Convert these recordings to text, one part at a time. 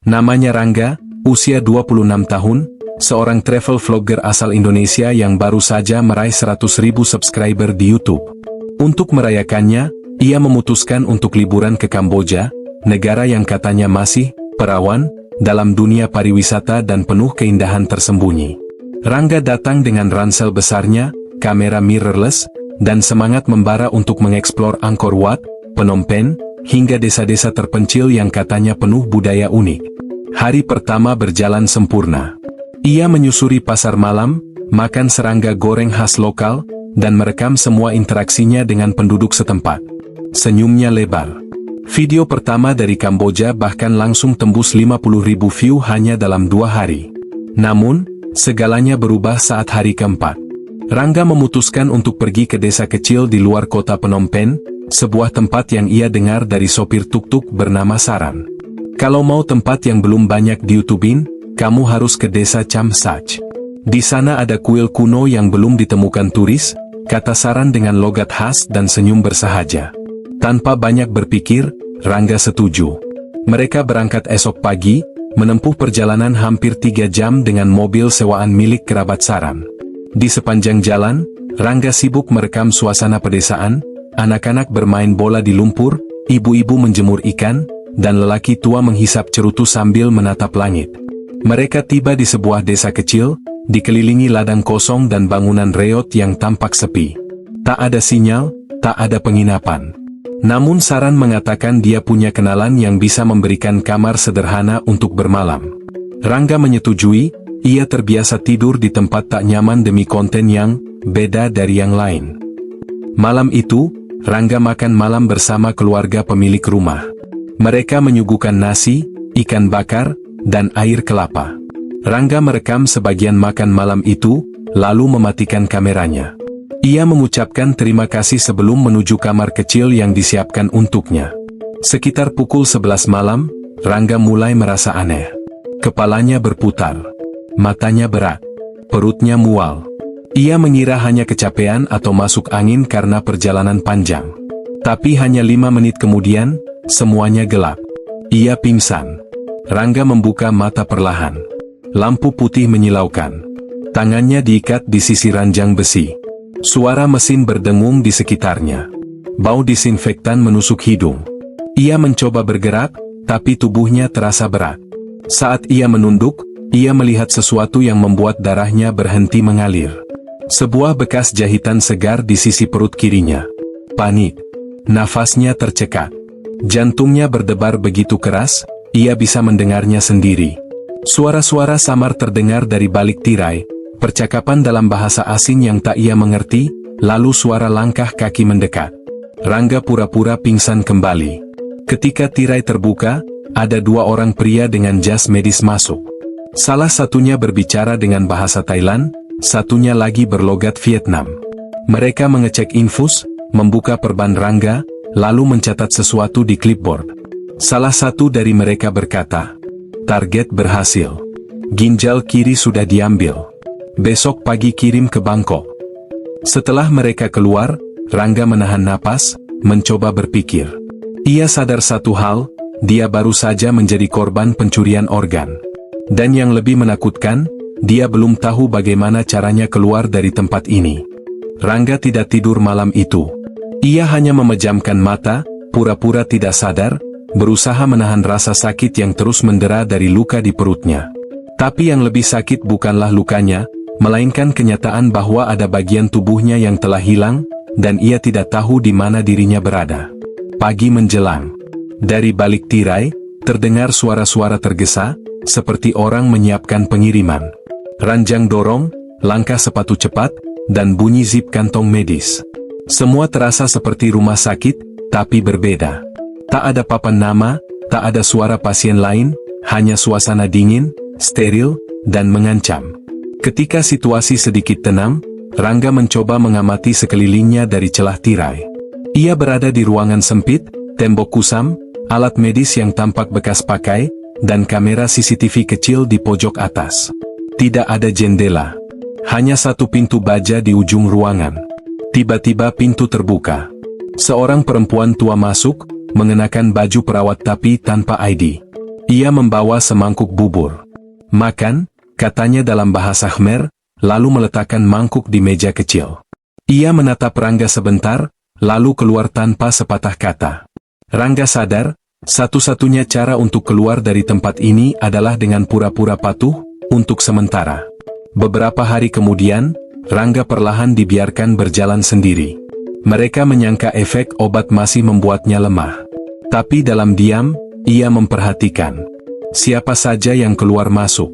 Namanya Rangga, usia 26 tahun, seorang travel vlogger asal Indonesia yang baru saja meraih 100.000 subscriber di YouTube. Untuk merayakannya, ia memutuskan untuk liburan ke Kamboja, negara yang katanya masih perawan dalam dunia pariwisata dan penuh keindahan tersembunyi. Rangga datang dengan ransel besarnya, kamera mirrorless, dan semangat membara untuk mengeksplor Angkor Wat, Phnom Penh, hingga desa-desa terpencil yang katanya penuh budaya unik. Hari pertama berjalan sempurna. Ia menyusuri pasar malam, makan serangga goreng khas lokal, dan merekam semua interaksinya dengan penduduk setempat. Senyumnya lebar. Video pertama dari Kamboja bahkan langsung tembus 50.000 view hanya dalam 2 hari. Namun, segalanya berubah saat hari keempat. Rangga memutuskan untuk pergi ke desa kecil di luar kota Phnom Penh, sebuah tempat yang ia dengar dari sopir tuk-tuk bernama Saran. Kalau mau tempat yang belum banyak di YouTube-in, kamu harus ke desa Cham Sach. Di sana ada kuil kuno yang belum ditemukan turis, kata Saran dengan logat khas dan senyum bersahaja. Tanpa banyak berpikir, Rangga setuju. Mereka berangkat esok pagi, menempuh perjalanan hampir 3 jam dengan mobil sewaan milik kerabat Saran. Di sepanjang jalan, Rangga sibuk merekam suasana pedesaan, anak-anak bermain bola di lumpur, ibu-ibu menjemur ikan, dan lelaki tua menghisap cerutu sambil menatap langit. Mereka tiba di sebuah desa kecil, dikelilingi ladang kosong dan bangunan reot yang tampak sepi. Tak ada sinyal, tak ada penginapan. Namun Saran mengatakan dia punya kenalan yang bisa memberikan kamar sederhana untuk bermalam. Rangga menyetujui. Ia terbiasa tidur di tempat tak nyaman demi konten yang beda dari yang lain. Malam itu, Rangga makan malam bersama keluarga pemilik rumah. Mereka menyuguhkan nasi, ikan bakar, dan air kelapa. Rangga merekam sebagian makan malam itu, lalu mematikan kameranya. Ia mengucapkan terima kasih sebelum menuju kamar kecil yang disiapkan untuknya. Sekitar pukul 11 malam, Rangga mulai merasa aneh. Kepalanya berputar. Matanya berat. Perutnya mual. Ia mengira hanya kecapean atau masuk angin karena perjalanan panjang. Tapi hanya 5 menit kemudian, semuanya gelap. Ia pingsan. Rangga membuka mata perlahan. Lampu putih menyilaukan. Tangannya diikat di sisi ranjang besi. Suara mesin berdengung di sekitarnya. Bau disinfektan menusuk hidung. Ia mencoba bergerak, tapi tubuhnya terasa berat. Saat ia menunduk, ia melihat sesuatu yang membuat darahnya berhenti mengalir. Sebuah bekas jahitan segar di sisi perut kirinya. Panik. Nafasnya tercekat. Jantungnya berdebar begitu keras, ia bisa mendengarnya sendiri. Suara-suara samar terdengar dari balik tirai, percakapan dalam bahasa asing yang tak ia mengerti, lalu suara langkah kaki mendekat. Rangga pura-pura pingsan kembali. Ketika tirai terbuka, ada 2 orang pria dengan jas medis masuk. Salah satunya berbicara dengan bahasa Thailand, satunya lagi berlogat Vietnam. Mereka mengecek infus, membuka perban Rangga, lalu mencatat sesuatu di clipboard. Salah satu dari mereka berkata, "Target berhasil. Ginjal kiri sudah diambil. Besok pagi kirim ke Bangkok." Setelah mereka keluar, Rangga menahan napas, mencoba berpikir. Ia sadar satu hal, dia baru saja menjadi korban pencurian organ. Dan yang lebih menakutkan, dia belum tahu bagaimana caranya keluar dari tempat ini. Rangga tidak tidur malam itu. Ia hanya memejamkan mata, pura-pura tidak sadar, berusaha menahan rasa sakit yang terus mendera dari luka di perutnya. Tapi yang lebih sakit bukanlah lukanya, melainkan kenyataan bahwa ada bagian tubuhnya yang telah hilang, dan ia tidak tahu di mana dirinya berada. Pagi menjelang. Dari balik tirai, terdengar suara-suara tergesa, seperti orang menyiapkan pengiriman. Ranjang dorong, langkah sepatu cepat, dan bunyi zip kantong medis. Semua terasa seperti rumah sakit, tapi berbeda. Tak ada papan nama, tak ada suara pasien lain, hanya suasana dingin, steril, dan mengancam. Ketika situasi sedikit tenang, Rangga mencoba mengamati sekelilingnya dari celah tirai. Ia berada di ruangan sempit, tembok kusam, alat medis yang tampak bekas pakai, dan kamera CCTV kecil di pojok atas. Tidak ada jendela. Hanya satu pintu baja di ujung ruangan. Tiba-tiba pintu terbuka. Seorang perempuan tua masuk, mengenakan baju perawat tapi tanpa ID. Ia membawa semangkuk bubur. "Makan," katanya dalam bahasa Khmer, lalu meletakkan mangkuk di meja kecil. Ia menatap Rangga sebentar, lalu keluar tanpa sepatah kata. Rangga sadar, satu-satunya cara untuk keluar dari tempat ini adalah dengan pura-pura patuh, untuk sementara. Beberapa hari kemudian, Rangga perlahan dibiarkan berjalan sendiri. Mereka menyangka efek obat masih membuatnya lemah. Tapi dalam diam, ia memperhatikan siapa saja yang keluar masuk,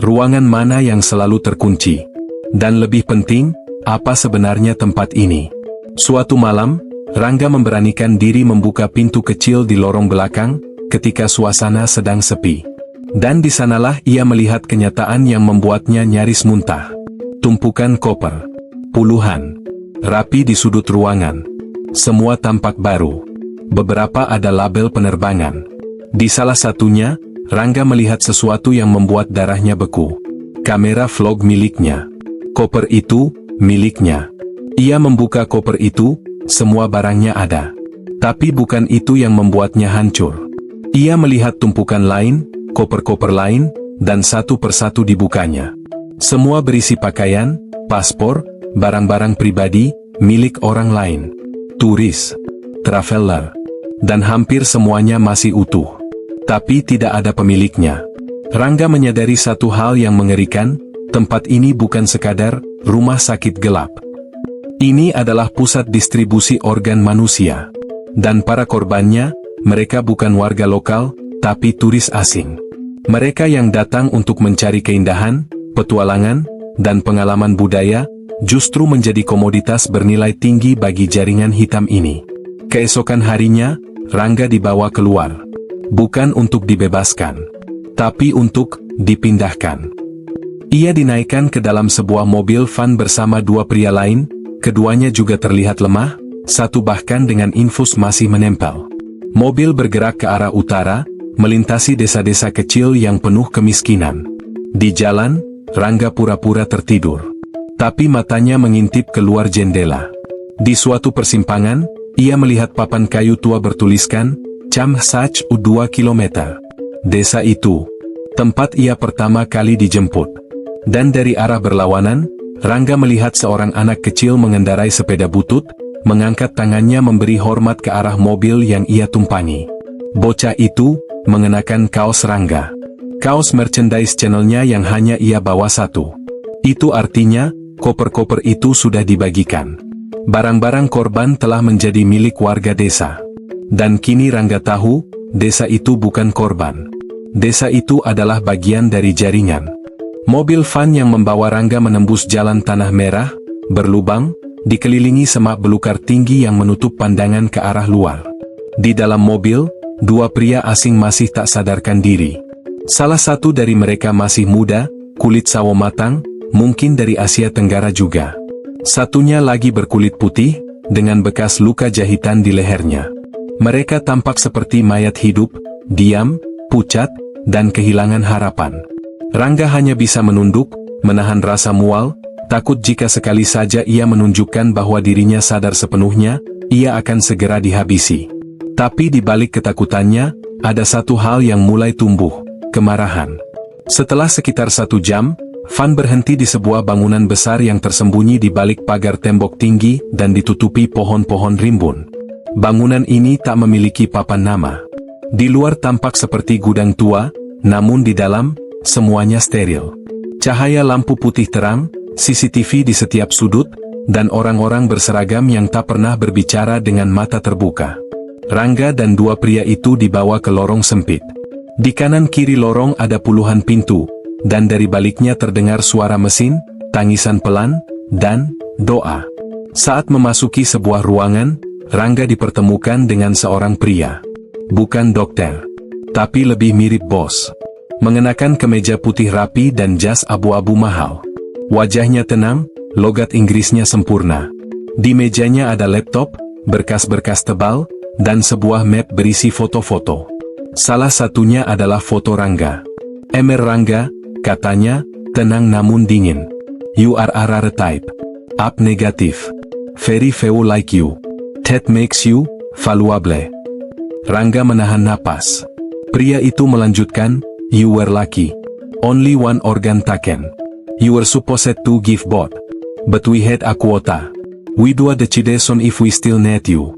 ruangan mana yang selalu terkunci, dan lebih penting, apa sebenarnya tempat ini. Suatu malam, Rangga memberanikan diri membuka pintu kecil di lorong belakang, ketika suasana sedang sepi. Dan di sanalah ia melihat kenyataan yang membuatnya nyaris muntah. Tumpukan koper. Puluhan. Rapi di sudut ruangan. Semua tampak baru. Beberapa ada label penerbangan. Di salah satunya, Rangga melihat sesuatu yang membuat darahnya beku. Kamera vlog miliknya. Koper itu, miliknya. Ia membuka koper itu, semua barangnya ada. Tapi bukan itu yang membuatnya hancur. Ia melihat tumpukan lain, koper-koper lain, dan satu persatu dibukanya. Semua berisi pakaian, paspor, barang-barang pribadi, milik orang lain. Turis, traveler, dan hampir semuanya masih utuh. Tapi tidak ada pemiliknya. Rangga menyadari satu hal yang mengerikan, tempat ini bukan sekadar rumah sakit gelap. Ini adalah pusat distribusi organ manusia. Dan para korbannya, mereka bukan warga lokal, tapi turis asing. Mereka yang datang untuk mencari keindahan, petualangan, dan pengalaman budaya, justru menjadi komoditas bernilai tinggi bagi jaringan hitam ini. Keesokan harinya, Rangga dibawa keluar. Bukan untuk dibebaskan, tapi untuk dipindahkan. Ia dinaikkan ke dalam sebuah mobil van bersama dua pria lain, keduanya juga terlihat lemah, satu bahkan dengan infus masih menempel. Mobil bergerak ke arah utara, melintasi desa-desa kecil yang penuh kemiskinan. Di jalan, Rangga pura-pura tertidur. Tapi matanya mengintip keluar jendela. Di suatu persimpangan, ia melihat papan kayu tua bertuliskan, Cham Sach 2 km. Desa itu, tempat ia pertama kali dijemput. Dan dari arah berlawanan, Rangga melihat seorang anak kecil mengendarai sepeda butut, mengangkat tangannya memberi hormat ke arah mobil yang ia tumpangi. Bocah itu, mengenakan kaos Rangga. Kaos merchandise channelnya yang hanya ia bawa satu. Itu artinya, koper-koper itu sudah dibagikan. Barang-barang korban telah menjadi milik warga desa. Dan kini Rangga tahu, desa itu bukan korban. Desa itu adalah bagian dari jaringan. Mobil van yang membawa Rangga menembus jalan tanah merah, berlubang, dikelilingi semak belukar tinggi yang menutup pandangan ke arah luar. Di dalam mobil, dua pria asing masih tak sadarkan diri. Salah satu dari mereka masih muda, kulit sawo matang, mungkin dari Asia Tenggara juga. Satunya lagi berkulit putih, dengan bekas luka jahitan di lehernya. Mereka tampak seperti mayat hidup, diam, pucat, dan kehilangan harapan. Rangga hanya bisa menunduk, menahan rasa mual, takut jika sekali saja ia menunjukkan bahwa dirinya sadar sepenuhnya, ia akan segera dihabisi. Tapi di balik ketakutannya, ada satu hal yang mulai tumbuh. Kemarahan. Setelah sekitar 1 jam, van berhenti di sebuah bangunan besar yang tersembunyi di balik pagar tembok tinggi dan ditutupi pohon-pohon rimbun. Bangunan ini tak memiliki papan nama. Di luar tampak seperti gudang tua, namun di dalam, semuanya steril. Cahaya lampu putih terang, CCTV di setiap sudut, dan orang-orang berseragam yang tak pernah berbicara dengan mata terbuka. Rangga dan dua pria itu dibawa ke lorong sempit. Di kanan kiri lorong ada puluhan pintu, dan dari baliknya terdengar suara mesin, tangisan pelan, dan doa. Saat memasuki sebuah ruangan, Rangga dipertemukan dengan seorang pria. Bukan dokter, tapi lebih mirip bos. Mengenakan kemeja putih rapi dan jas abu-abu mahal. Wajahnya tenang, logat Inggrisnya sempurna. Di mejanya ada laptop, berkas-berkas tebal, dan sebuah map berisi foto-foto. Salah satunya adalah foto Rangga. "Emer Rangga," katanya, tenang namun dingin. "You are a rare type. Up negatif. Very few like you. That makes you valuable. Rangga menahan napas. Pria itu melanjutkan, you were lucky. Only one organ taken. You were supposed to give both. But we had a quota. We do the decision if we still need you.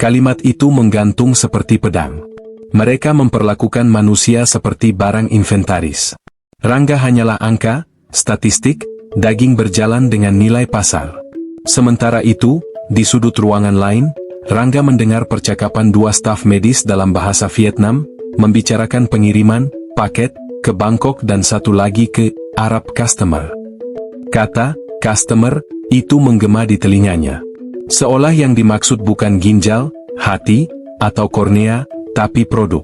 Kalimat itu menggantung seperti pedang. Mereka memperlakukan manusia seperti barang inventaris. Rangga hanyalah angka, statistik, daging berjalan dengan nilai pasar. Sementara itu, di sudut ruangan lain, Rangga mendengar percakapan dua staf medis dalam bahasa Vietnam, membicarakan pengiriman paket ke Bangkok dan satu lagi ke Arab customer. Kata customer itu menggema di telinganya. Seolah yang dimaksud bukan ginjal, hati, atau kornea, tapi produk.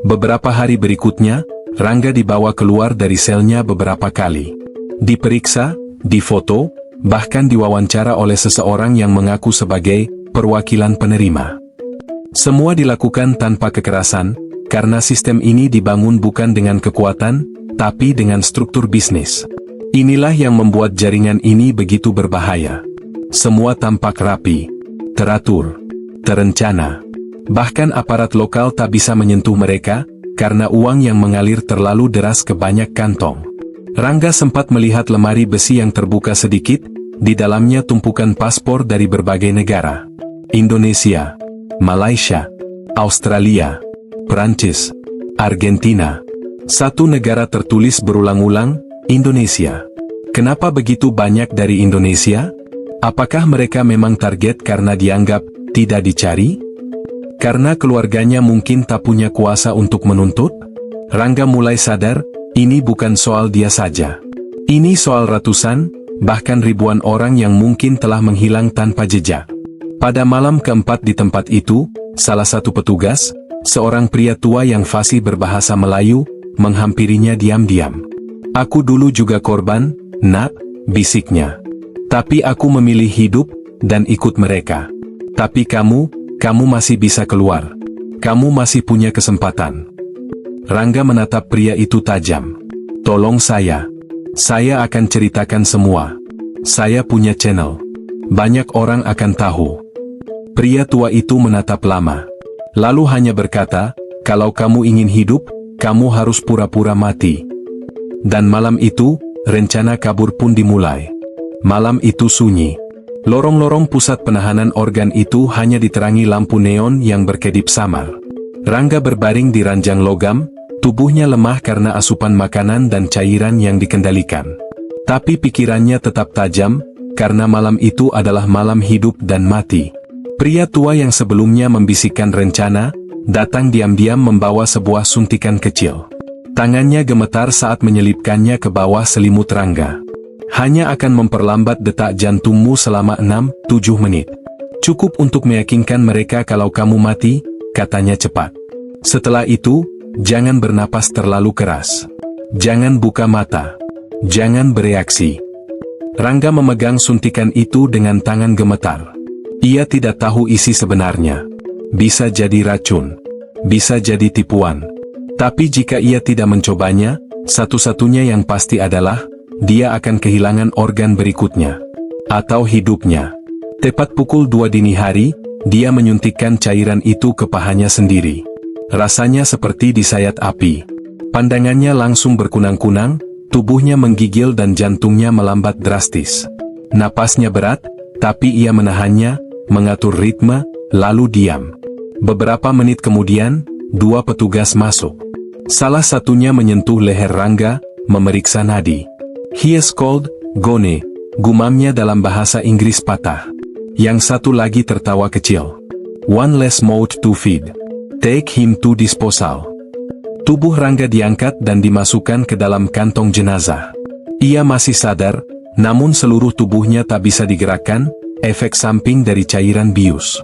Beberapa hari berikutnya, Rangga dibawa keluar dari selnya beberapa kali. Diperiksa, difoto, bahkan diwawancara oleh seseorang yang mengaku sebagai perwakilan penerima. Semua dilakukan tanpa kekerasan, karena sistem ini dibangun bukan dengan kekuatan, tapi dengan struktur bisnis. Inilah yang membuat jaringan ini begitu berbahaya. Semua tampak rapi, teratur, terencana. Bahkan aparat lokal tak bisa menyentuh mereka, karena uang yang mengalir terlalu deras ke banyak kantong. Rangga sempat melihat lemari besi yang terbuka sedikit, di dalamnya tumpukan paspor dari berbagai negara. Indonesia, Malaysia, Australia, Prancis, Argentina. Satu negara tertulis berulang-ulang, Indonesia. Kenapa begitu banyak dari Indonesia? Apakah mereka memang target karena dianggap tidak dicari? Karena keluarganya mungkin tak punya kuasa untuk menuntut? Rangga mulai sadar, ini bukan soal dia saja. Ini soal ratusan, bahkan ribuan orang yang mungkin telah menghilang tanpa jejak. Pada malam keempat di tempat itu, salah satu petugas, seorang pria tua yang fasih berbahasa Melayu, menghampirinya diam-diam. Aku dulu juga korban, nak, bisiknya. Tapi aku memilih hidup, dan ikut mereka. Tapi kamu masih bisa keluar. Kamu masih punya kesempatan. Rangga menatap pria itu tajam. Tolong saya. Saya akan ceritakan semua. Saya punya channel. Banyak orang akan tahu. Pria tua itu menatap lama. Lalu hanya berkata, kalau kamu ingin hidup, kamu harus pura-pura mati. Dan malam itu, rencana kabur pun dimulai. Malam itu sunyi. Lorong-lorong pusat penahanan organ itu hanya diterangi lampu neon yang berkedip samar. Rangga berbaring di ranjang logam, tubuhnya lemah karena asupan makanan dan cairan yang dikendalikan. Tapi pikirannya tetap tajam, karena malam itu adalah malam hidup dan mati. Pria tua yang sebelumnya membisikkan rencana, datang diam-diam membawa sebuah suntikan kecil. Tangannya gemetar saat menyelipkannya ke bawah selimut Rangga. Hanya akan memperlambat detak jantungmu selama 6-7 menit. Cukup untuk meyakinkan mereka kalau kamu mati, katanya cepat. Setelah itu, jangan bernapas terlalu keras. Jangan buka mata. Jangan bereaksi. Rangga memegang suntikan itu dengan tangan gemetar. Ia tidak tahu isi sebenarnya. Bisa jadi racun. Bisa jadi tipuan. Tapi jika ia tidak mencobanya, satu-satunya yang pasti adalah dia akan kehilangan organ berikutnya. Atau hidupnya. Tepat pukul 2 dini hari, dia menyuntikkan cairan itu ke pahanya sendiri. Rasanya seperti disayat api. Pandangannya langsung berkunang-kunang, tubuhnya menggigil dan jantungnya melambat drastis. Napasnya berat, tapi ia menahannya, mengatur ritme, lalu diam. Beberapa menit kemudian, dua petugas masuk. Salah satunya menyentuh leher Rangga, memeriksa nadi. He is called Gone, gumamnya dalam bahasa Inggris patah. Yang satu lagi tertawa kecil. One less mouth to feed. Take him to disposal. Tubuh Rangga diangkat dan dimasukkan ke dalam kantong jenazah. Ia masih sadar, namun seluruh tubuhnya tak bisa digerakkan, efek samping dari cairan bius.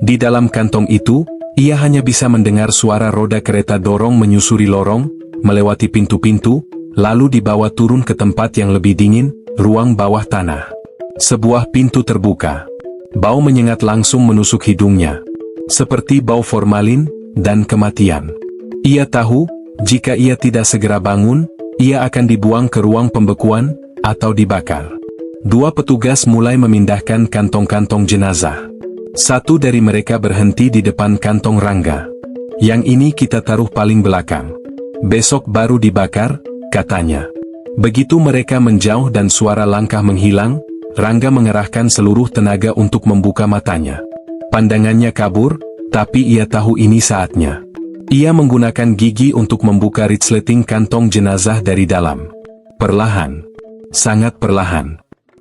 Di dalam kantong itu, ia hanya bisa mendengar suara roda kereta dorong menyusuri lorong, melewati pintu-pintu, lalu dibawa turun ke tempat yang lebih dingin, ruang bawah tanah. Sebuah pintu terbuka. Bau menyengat langsung menusuk hidungnya. Seperti bau formalin, dan kematian. Ia tahu, jika ia tidak segera bangun, ia akan dibuang ke ruang pembekuan, atau dibakar. Dua petugas mulai memindahkan kantong-kantong jenazah. Satu dari mereka berhenti di depan kantong Rangga. Yang ini kita taruh paling belakang. Besok baru dibakar, katanya. Begitu mereka menjauh dan suara langkah menghilang, Rangga mengerahkan seluruh tenaga untuk membuka matanya. Pandangannya kabur, tapi ia tahu ini saatnya. Ia menggunakan gigi untuk membuka resleting kantong jenazah dari dalam. Perlahan. Sangat perlahan.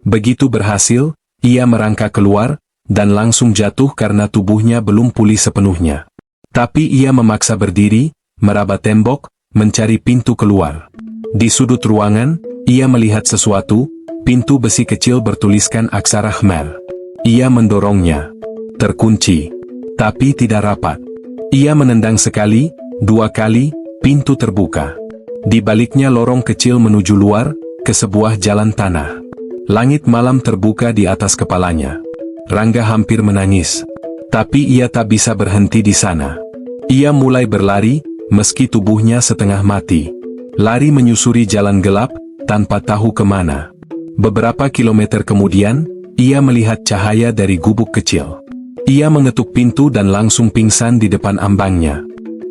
Begitu berhasil, ia merangkak keluar, dan langsung jatuh karena tubuhnya belum pulih sepenuhnya. Tapi ia memaksa berdiri, meraba tembok, mencari pintu keluar. Di sudut ruangan, ia melihat sesuatu, pintu besi kecil bertuliskan aksara Khmer. Ia mendorongnya. Terkunci. Tapi tidak rapat. Ia menendang sekali, dua kali, pintu terbuka. Di baliknya lorong kecil menuju luar, ke sebuah jalan tanah. Langit malam terbuka di atas kepalanya. Rangga hampir menangis. Tapi ia tak bisa berhenti di sana. Ia mulai berlari, meski tubuhnya setengah mati. Lari menyusuri jalan gelap, tanpa tahu kemana. Beberapa kilometer kemudian, ia melihat cahaya dari gubuk kecil. Ia mengetuk pintu dan langsung pingsan di depan ambangnya.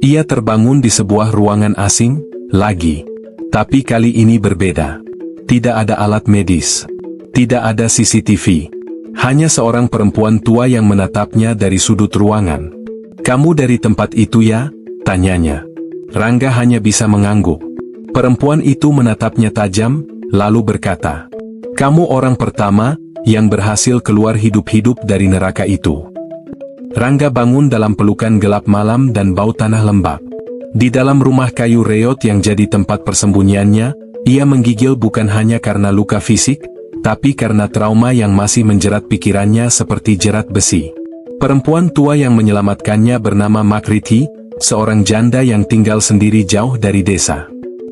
Ia terbangun di sebuah ruangan asing, lagi. Tapi kali ini berbeda. Tidak ada alat medis. Tidak ada CCTV. Hanya seorang perempuan tua yang menatapnya dari sudut ruangan. "Kamu dari tempat itu ya?" tanyanya. Rangga hanya bisa mengangguk. Perempuan itu menatapnya tajam, lalu berkata, "Kamu orang pertama yang berhasil keluar hidup-hidup dari neraka itu." Rangga bangun dalam pelukan gelap malam dan bau tanah lembab. Di dalam rumah kayu reot yang jadi tempat persembunyiannya, ia menggigil bukan hanya karena luka fisik, tapi karena trauma yang masih menjerat pikirannya seperti jerat besi. Perempuan tua yang menyelamatkannya bernama Makriti, seorang janda yang tinggal sendiri jauh dari desa.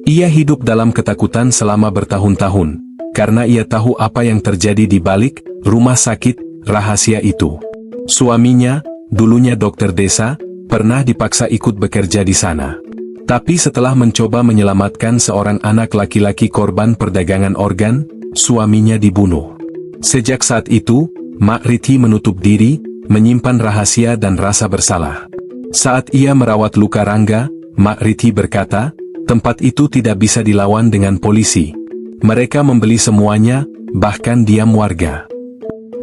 Ia hidup dalam ketakutan selama bertahun-tahun, karena ia tahu apa yang terjadi di balik rumah sakit rahasia itu. Suaminya, dulunya dokter desa, pernah dipaksa ikut bekerja di sana. Tapi setelah mencoba menyelamatkan seorang anak laki-laki korban perdagangan organ, suaminya dibunuh. Sejak saat itu, Makriti menutup diri, menyimpan rahasia dan rasa bersalah. Saat ia merawat luka Rangga, Makriti berkata, tempat itu tidak bisa dilawan dengan polisi. Mereka membeli semuanya, bahkan diam warga.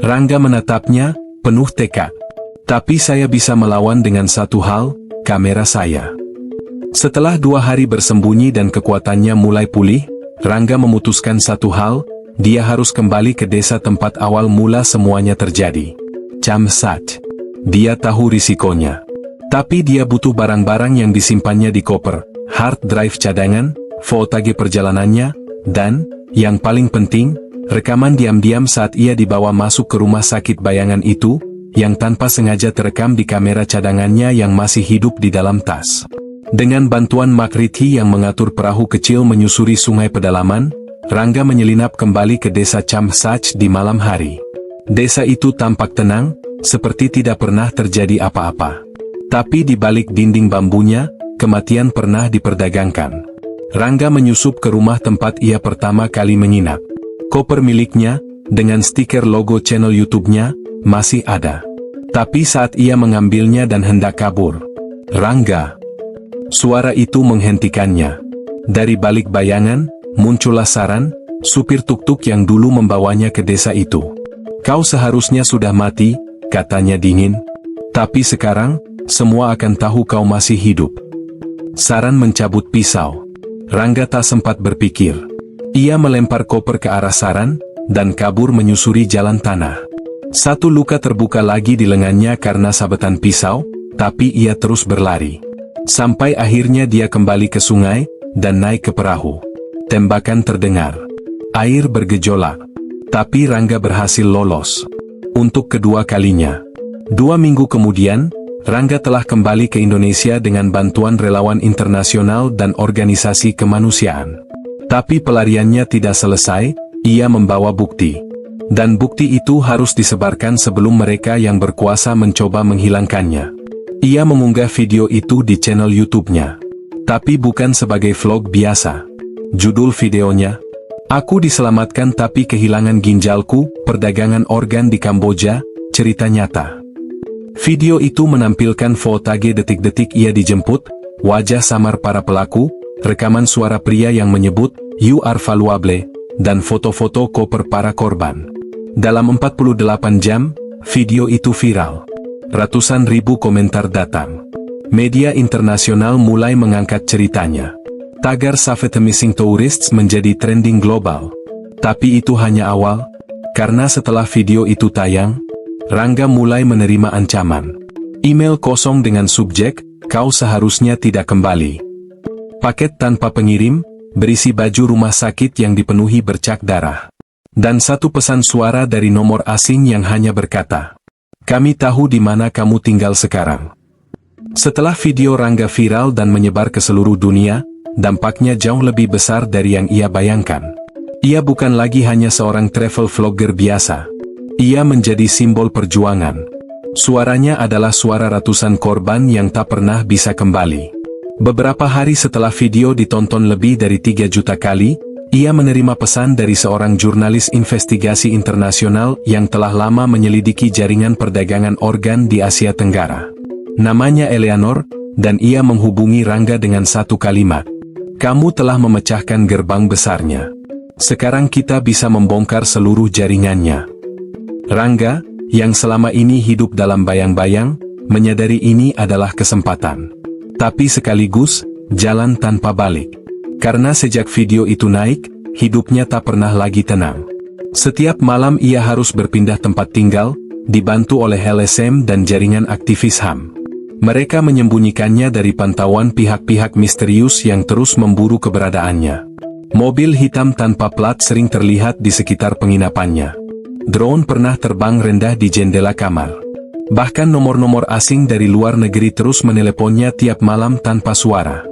Rangga menatapnya, penuh tekad. Tapi saya bisa melawan dengan satu hal, kamera saya. Setelah 2 hari bersembunyi dan kekuatannya mulai pulih, Rangga memutuskan satu hal, dia harus kembali ke desa tempat awal mula semuanya terjadi. Chamsat. Dia tahu risikonya. Tapi dia butuh barang-barang yang disimpannya di koper, hard drive cadangan, fotage perjalanannya, dan, yang paling penting, rekaman diam-diam saat ia dibawa masuk ke rumah sakit bayangan itu, yang tanpa sengaja terekam di kamera cadangannya yang masih hidup di dalam tas. Dengan bantuan Makriti yang mengatur perahu kecil menyusuri sungai pedalaman, Rangga menyelinap kembali ke desa Chamsat di malam hari. Desa itu tampak tenang, seperti tidak pernah terjadi apa-apa. Tapi di balik dinding bambunya, kematian pernah diperdagangkan. Rangga menyusup ke rumah tempat ia pertama kali menginap. Koper miliknya, dengan stiker logo channel YouTube-nya, masih ada. Tapi saat ia mengambilnya dan hendak kabur, Rangga. Suara itu menghentikannya. Dari balik bayangan, muncullah Saran, supir tuk-tuk yang dulu membawanya ke desa itu. "Kau seharusnya sudah mati," katanya dingin. "Tapi sekarang, semua akan tahu kau masih hidup." Saran mencabut pisau. Rangga tak sempat berpikir. Ia melempar koper ke arah Saran, dan kabur menyusuri jalan tanah. Satu luka terbuka lagi di lengannya karena sabetan pisau, tapi ia terus berlari. Sampai akhirnya dia kembali ke sungai, dan naik ke perahu. Tembakan terdengar. Air bergejolak. Tapi Rangga berhasil lolos. Untuk kedua kalinya. 2 minggu kemudian, Rangga telah kembali ke Indonesia dengan bantuan relawan internasional dan organisasi kemanusiaan. Tapi pelariannya tidak selesai, ia membawa bukti. Dan bukti itu harus disebarkan sebelum mereka yang berkuasa mencoba menghilangkannya. Ia mengunggah video itu di channel YouTube-nya. Tapi bukan sebagai vlog biasa. Judul videonya, Aku diselamatkan tapi kehilangan ginjalku, perdagangan organ di Kamboja, cerita nyata. Video itu menampilkan footage detik-detik ia dijemput, wajah samar para pelaku, rekaman suara pria yang menyebut, "You are valuable," dan foto-foto koper para korban. Dalam 48 jam, video itu viral. Ratusan ribu komentar datang. Media internasional mulai mengangkat ceritanya. Tagar Save the Missing Tourists menjadi trending global. Tapi itu hanya awal, karena setelah video itu tayang, Rangga mulai menerima ancaman. Email kosong dengan subjek, "Kau seharusnya tidak kembali." Paket tanpa pengirim, berisi baju rumah sakit yang dipenuhi bercak darah. Dan satu pesan suara dari nomor asing yang hanya berkata, "Kami tahu di mana kamu tinggal sekarang." Setelah video Rangga viral dan menyebar ke seluruh dunia, dampaknya jauh lebih besar dari yang ia bayangkan. Ia bukan lagi hanya seorang travel vlogger biasa. Ia menjadi simbol perjuangan. Suaranya adalah suara ratusan korban yang tak pernah bisa kembali. Beberapa hari setelah video ditonton lebih dari 3 juta kali, ia menerima pesan dari seorang jurnalis investigasi internasional yang telah lama menyelidiki jaringan perdagangan organ di Asia Tenggara. Namanya Eleanor, dan ia menghubungi Rangga dengan satu kalimat. "Kamu telah memecahkan gerbang besarnya. Sekarang kita bisa membongkar seluruh jaringannya." Rangga, yang selama ini hidup dalam bayang-bayang, menyadari ini adalah kesempatan. Tapi sekaligus, jalan tanpa balik. Karena sejak video itu naik, hidupnya tak pernah lagi tenang. Setiap malam ia harus berpindah tempat tinggal, dibantu oleh LSM dan jaringan aktivis HAM. Mereka menyembunyikannya dari pantauan pihak-pihak misterius yang terus memburu keberadaannya. Mobil hitam tanpa plat sering terlihat di sekitar penginapannya. Drone pernah terbang rendah di jendela kamar. Bahkan nomor-nomor asing dari luar negeri terus meneleponnya tiap malam tanpa suara.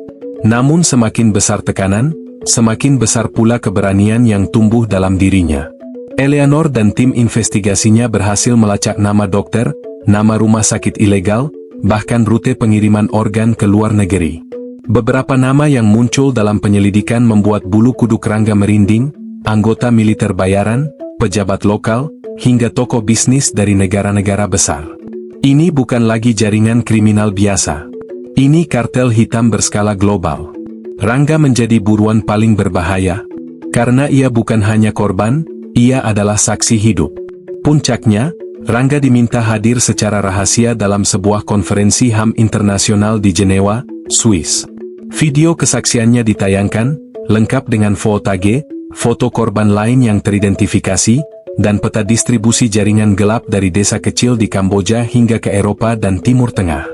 Namun semakin besar tekanan, semakin besar pula keberanian yang tumbuh dalam dirinya. Eleanor dan tim investigasinya berhasil melacak nama dokter, nama rumah sakit ilegal, bahkan rute pengiriman organ ke luar negeri. Beberapa nama yang muncul dalam penyelidikan membuat bulu kuduk Rangga merinding, anggota militer bayaran, pejabat lokal, hingga tokoh bisnis dari negara-negara besar. Ini bukan lagi jaringan kriminal biasa. Ini kartel hitam berskala global. Rangga menjadi buruan paling berbahaya, karena ia bukan hanya korban, ia adalah saksi hidup. Puncaknya, Rangga diminta hadir secara rahasia dalam sebuah konferensi HAM internasional di Jenewa, Swiss. Video kesaksiannya ditayangkan, lengkap dengan footage, foto korban lain yang teridentifikasi, dan peta distribusi jaringan gelap dari desa kecil di Kamboja hingga ke Eropa dan Timur Tengah.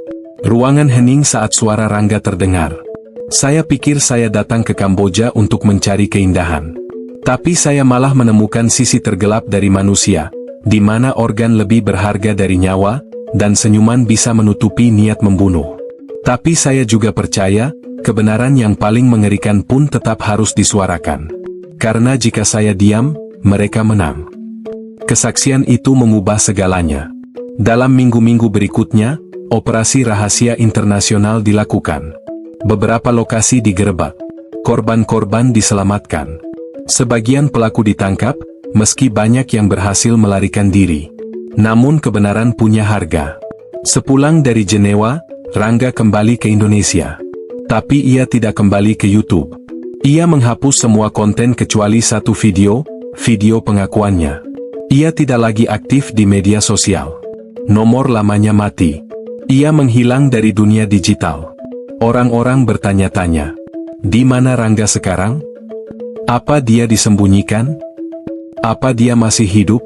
Ruangan hening saat suara Rangga terdengar. "Saya pikir saya datang ke Kamboja untuk mencari keindahan. Tapi saya malah menemukan sisi tergelap dari manusia, di mana organ lebih berharga dari nyawa, dan senyuman bisa menutupi niat membunuh. Tapi saya juga percaya, kebenaran yang paling mengerikan pun tetap harus disuarakan. Karena jika saya diam, mereka menang." Kesaksian itu mengubah segalanya. Dalam minggu-minggu berikutnya, operasi rahasia internasional dilakukan. Beberapa lokasi digerebek. Korban-korban diselamatkan. Sebagian pelaku ditangkap, meski banyak yang berhasil melarikan diri. Namun kebenaran punya harga. Sepulang dari Jenewa, Rangga kembali ke Indonesia. Tapi ia tidak kembali ke YouTube. Ia menghapus semua konten kecuali satu video pengakuannya. Ia tidak lagi aktif di media sosial. Nomor lamanya mati. Ia menghilang dari dunia digital. Orang-orang bertanya-tanya, di mana Rangga sekarang? Apa dia disembunyikan? Apa dia masih hidup?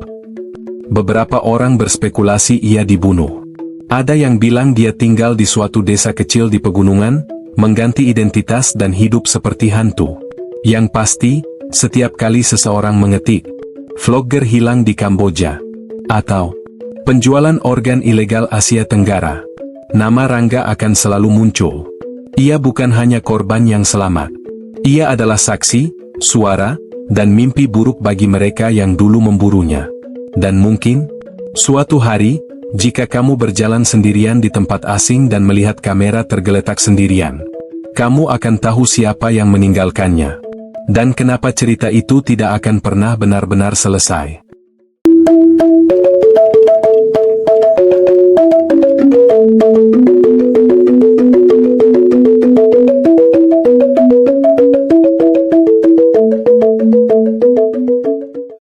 Beberapa orang berspekulasi ia dibunuh. Ada yang bilang dia tinggal di suatu desa kecil di pegunungan, mengganti identitas dan hidup seperti hantu. Yang pasti, setiap kali seseorang mengetik, "vlogger hilang di Kamboja," atau "penjualan organ ilegal Asia Tenggara," nama Rangga akan selalu muncul. Ia bukan hanya korban yang selamat. Ia adalah saksi, suara, dan mimpi buruk bagi mereka yang dulu memburunya. Dan mungkin, suatu hari, jika kamu berjalan sendirian di tempat asing dan melihat kamera tergeletak sendirian, kamu akan tahu siapa yang meninggalkannya. Dan kenapa cerita itu tidak akan pernah benar-benar selesai?